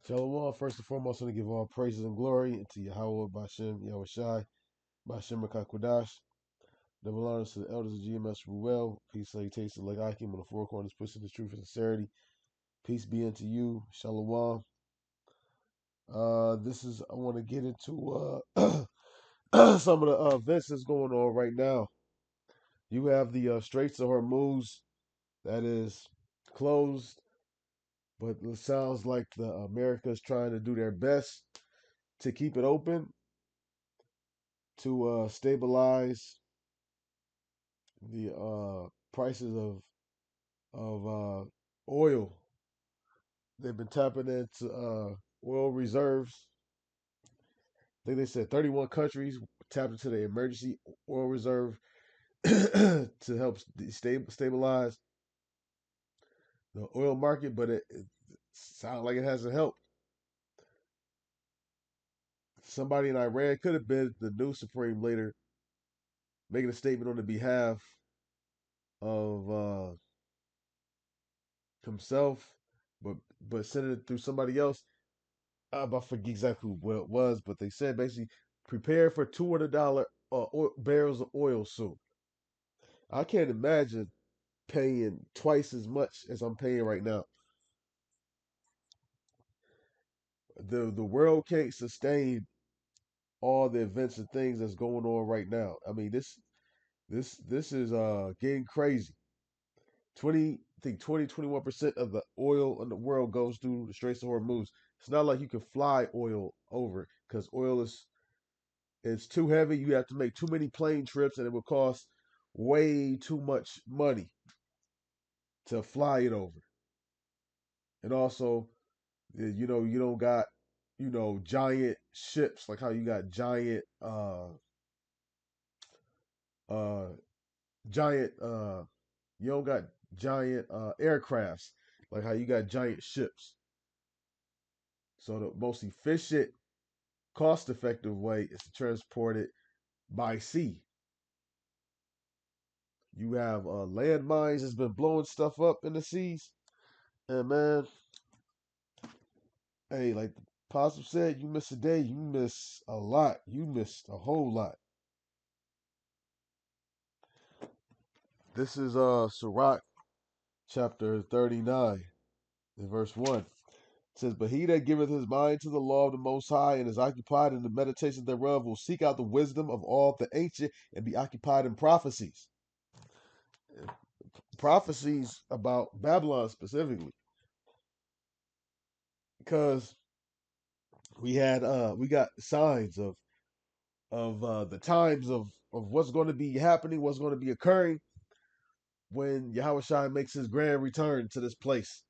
Shalom. First and foremost, I want to give all praises and glory to Yahweh, Bashem, Yahushai, Bashem, Makakwadash. Double honors to the elders of GMS Ruel. Peace, salutations, like Akim on the four corners, pushing the truth and sincerity. Peace be unto you. Shalom. I want to get into some of the events that's going on right now. You have the Straits of Hormuz that is closed, but it sounds like the America's trying to do their best to keep it open to stabilize the prices of oil. They've been tapping into oil reserves. I think they said 31 countries tapped into the emergency oil reserve to help stabilize the oil market, but it sounds like it hasn't helped. Somebody in Iran could have been the new supreme leader, making a statement on the behalf of himself, but sending it through somebody else. I forget exactly what it was, but they said basically prepare for $200 barrels of oil soon. I can't imagine paying twice as much as I'm paying right now. The world can't sustain all the events and things that's going on right now. I mean this is getting crazy. 21% of the oil in the world goes through the Straits of Hormuz. It's not like you can fly oil over because oil is it's too heavy. You have to make too many plane trips, and it would cost way too much money to fly it over. And also, you don't got giant ships like how you got uh giant you don't got giant aircrafts like how you got giant ships. So the most efficient, cost effective way is to transport it by sea. You have landmines that's been blowing stuff up in the seas. And man, hey, like the Apostle said, you miss a day, you miss a lot. You missed a whole lot. This is Sirach chapter 39 in verse 1. It says, but he that giveth his mind to the law of the Most High and is occupied in the meditation thereof will seek out the wisdom of all the ancient and be occupied in prophecies. Prophecies about Babylon specifically. Because we got signs of the times of what's going to be happening, what's going to be occurring when Yahushua makes his grand return to this place.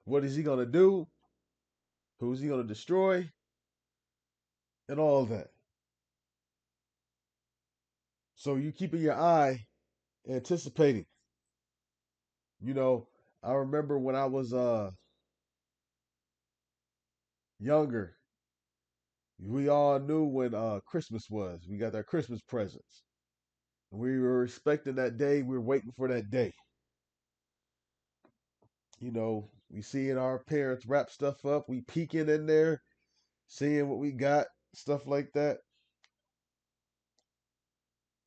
What is he going to do? Who's he going to destroy? And all of that. So you keeping your eye anticipating. You know, I remember when I was younger, we all knew when Christmas was. We got our Christmas presents. We were expecting that day. We were waiting for that day. We seeing our parents wrap stuff up. We peeking in there, seeing what we got, stuff like that.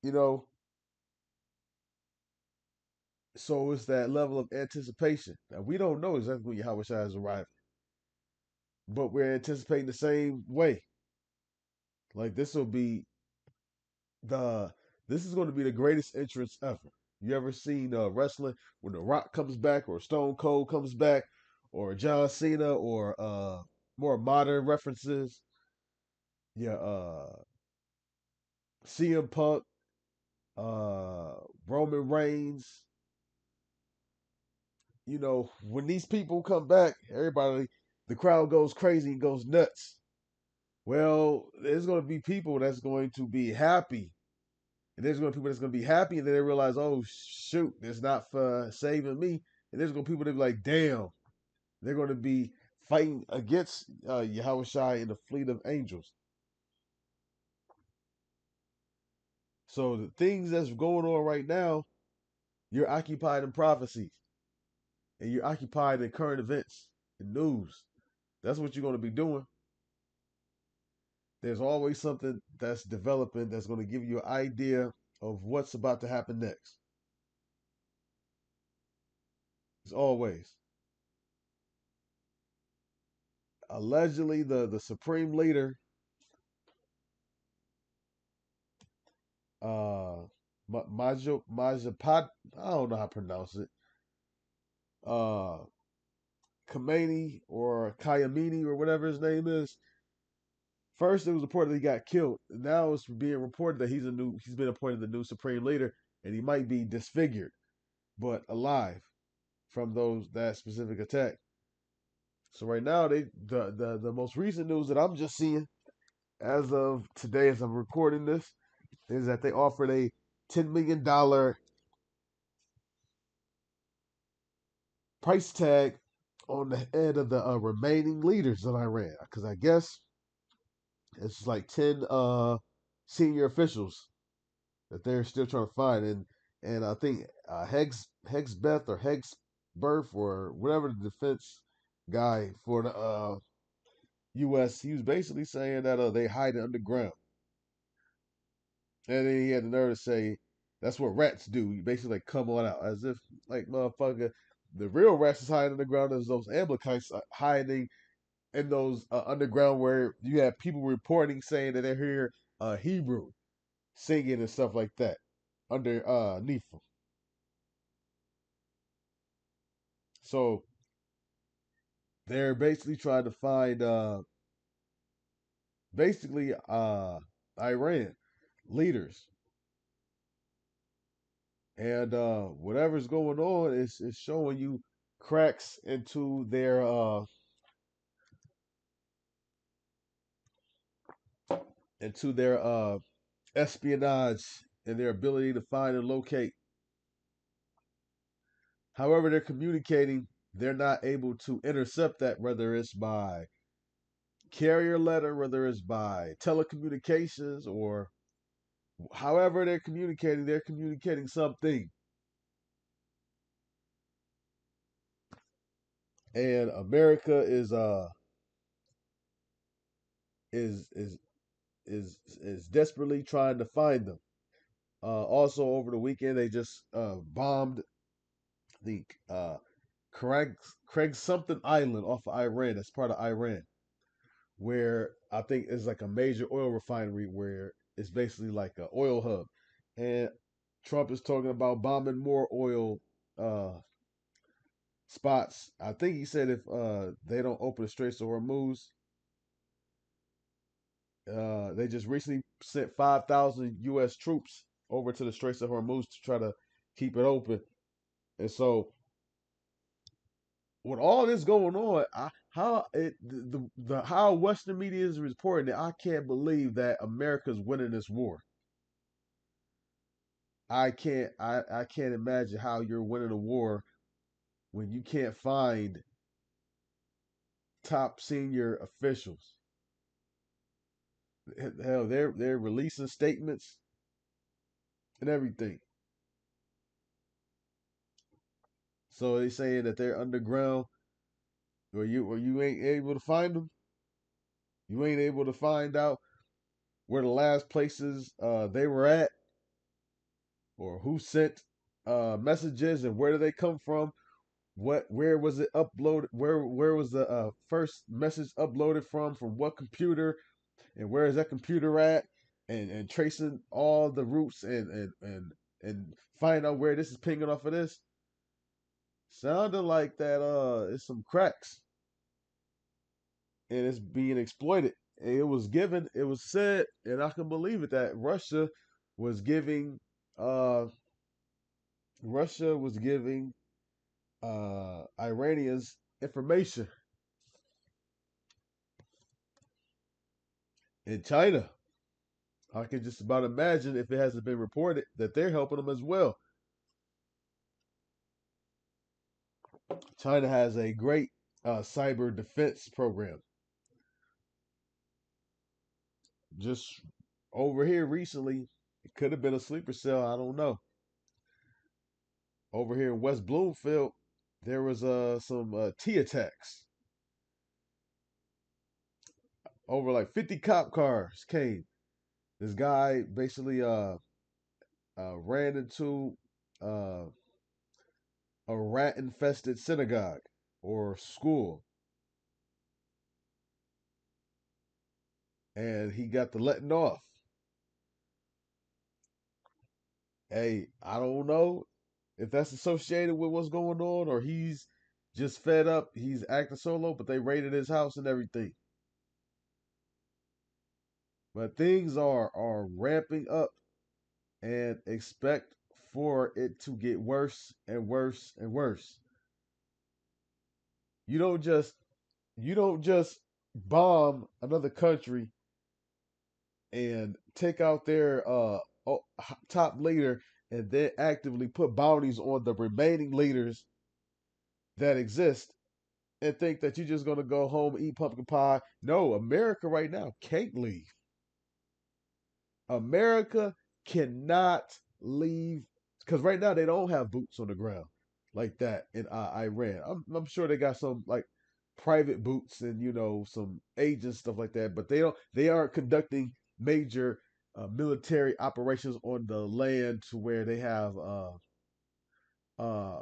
You know, so it's that level of anticipation. Now we don't know exactly when Yahushua is arriving, but we're anticipating the same way. Like the this is going to be the greatest entrance ever. You ever seen wrestling when The Rock comes back, or Stone Cold comes back, or John Cena, or more modern references? Yeah, CM Punk, uh, Roman Reigns. When these people come back, the crowd goes crazy and goes nuts. Well, there's going to be people that's going to be happy, and there's going to be people that's going to be happy, and then they realize, oh shoot, it's not for saving me. And there's going to be people that be like, damn, they're going to be fighting against Yahushua and the fleet of angels. So the things that's going on right now, you're occupied in prophecies, and you're occupied in current events. news. That's what you're going to be doing. There's always something that's developing that's going to give you an idea of what's about to happen next. It's always. Allegedly, the supreme leader, uh, Majapad, I don't know how to pronounce it, uh, Khomeini or Kayamini or whatever his name is. First, it was reported that he got killed. Now it's being reported that he's been appointed the new supreme leader, and he might be disfigured but alive from that specific attack. So right now, the most recent news that I'm just seeing as of today, as I'm recording this, is that they offered a $10 million price tag on the head of the remaining leaders of Iran, because I guess it's like 10 senior officials that they're still trying to find, and I think Hegsbeth or Hegsberth or whatever the defense guy for the U.S. He was basically saying that they hide it underground, and then he had the nerve to say that's what rats do. You basically like come on out as if like motherfucker. The real rats is hiding underground as those Amalekites hiding in those underground where you have people reporting saying that they hear Hebrew singing and stuff like that underneath them. So they're basically trying to find basically Iran leaders, and whatever's going on is showing you cracks into their espionage and their ability to find and locate. However, they're communicating, they're not able to intercept that, whether it's by carrier letter, whether it's by telecommunications, or however they're communicating something. And America is is is desperately trying to find them. Also, over the weekend, they just bombed the Craig something island off of Iran. That's part of Iran, where I think is like a major oil refinery where it's basically like an oil hub. And Trump is talking about bombing more oil uh, spots. I think he said if they don't open the Straits of Hormuz, they just recently sent 5,000 U.S. troops over to the Straits of Hormuz to try to keep it open. And so, with all this going on, how Western media is reporting it, I can't believe that America's winning this war. I can't imagine how you're winning a war when you can't find top senior officials. Hell, they're releasing statements and everything. So they saying that they're underground, or you ain't able to find them. You ain't able to find out where the last places they were at, or who sent messages and where did they come from. Where was it uploaded? Where was the first message uploaded from what computer, and where is that computer at, and tracing all the routes and find out where this is pinging off of this. Sounded like that it's some cracks and it's being exploited. And it was said, and I can believe it, that was giving uh Russia was giving Iranians information in China. I can just about imagine if it hasn't been reported that they're helping them as well. China has a great cyber defense program. Just over here recently, it could have been a sleeper cell. I don't know. Over here in West Bloomfield, there was some T attacks. over like 50 cop cars came. This guy basically ran into uh, a rat infested synagogue or school, and he got the letting off. Hey, I don't know if that's associated with what's going on or he's just fed up. He's acting solo, but they raided his house and everything. But things are ramping up, and expect for it to get worse and worse and worse. You don't just you don't just bomb another country and take out their top leader and then actively put bounties on the remaining leaders that exist and think that you're just going to go home and eat pumpkin pie. No, America right now can't leave. America cannot leave because right now they don't have boots on the ground like that in Iran. I'm sure they got some like private boots and some agents stuff like that, but they aren't conducting major military operations on the land to where they have uh,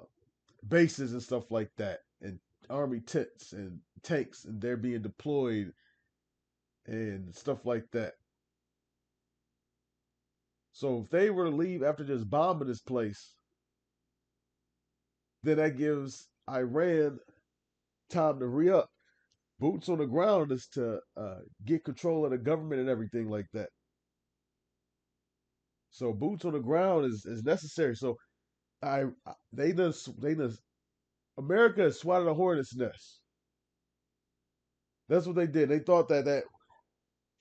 bases and stuff like that and army tents and tanks and they're being deployed and stuff like that. So if they were to leave after just bombing this place, then that gives Iran time to re up. Boots on the ground is to get control of the government and everything like that. So boots on the ground is necessary. So I they just America has swatted a hornet's nest. That's what they did. They thought that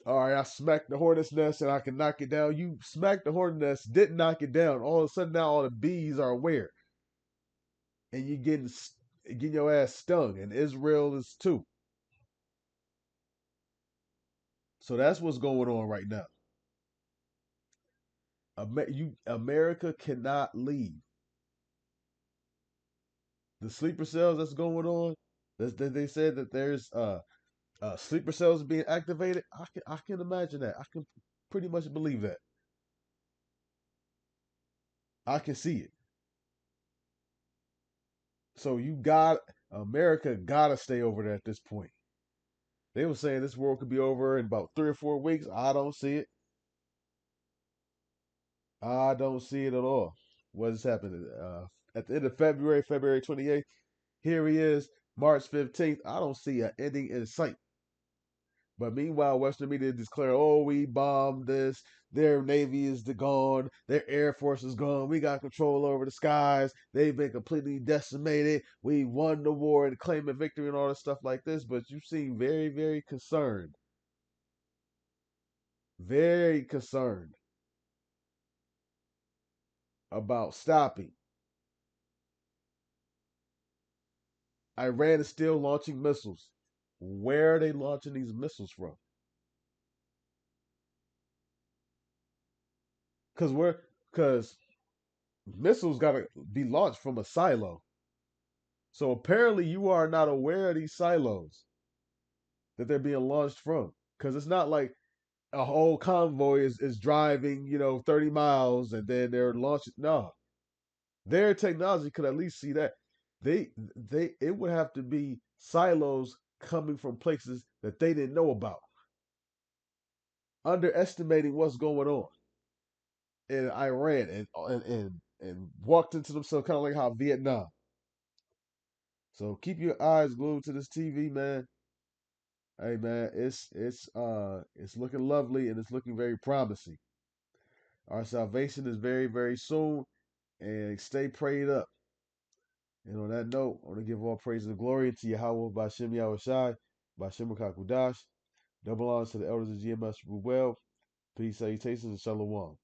all right, I smacked the hornet's nest and I can knock it down. You smacked the hornet's nest, didn't knock it down. All of a sudden now all the bees are aware, and you getting your ass stung, and Israel is too. So that's what's going on right now. America cannot leave. The sleeper cells that's going on. They said that there's sleeper cells being activated. I can imagine that. I can pretty much believe that. I can see it. So America gotta stay over there at this point. They were saying this world could be over in about 3 or 4 weeks. I don't see it. I don't see it at all. What is happening? At the end of February, February 28th, here he is, March 15th. I don't see an ending in sight. But meanwhile, Western media declare, oh, we bombed this. Their Navy is gone. Their Air Force is gone. We got control over the skies. They've been completely decimated. We won the war and claiming victory and all this stuff like this. But you seem very, very concerned. Very concerned about stopping. Iran is still launching missiles. Where are they launching these missiles from? Because missiles got to be launched from a silo. So apparently you are not aware of these silos that they're being launched from. Because it's not like a whole convoy is driving, 30 miles and then they're launching. No. Their technology could at least see that. It would have to be silos coming from places that they didn't know about, underestimating what's going on in Iran and walked into themselves kind of like how Vietnam. So keep your eyes glued to this TV, man. Hey man, it's looking lovely and it's looking very promising. Our salvation is very, very soon, and stay prayed up. And on that note, I want to give all praise and glory to Yahweh Bashem Yahushai, Bashem Kakudash. Double honors to the elders of GMS Rule well. Peace, salutations, and shalom.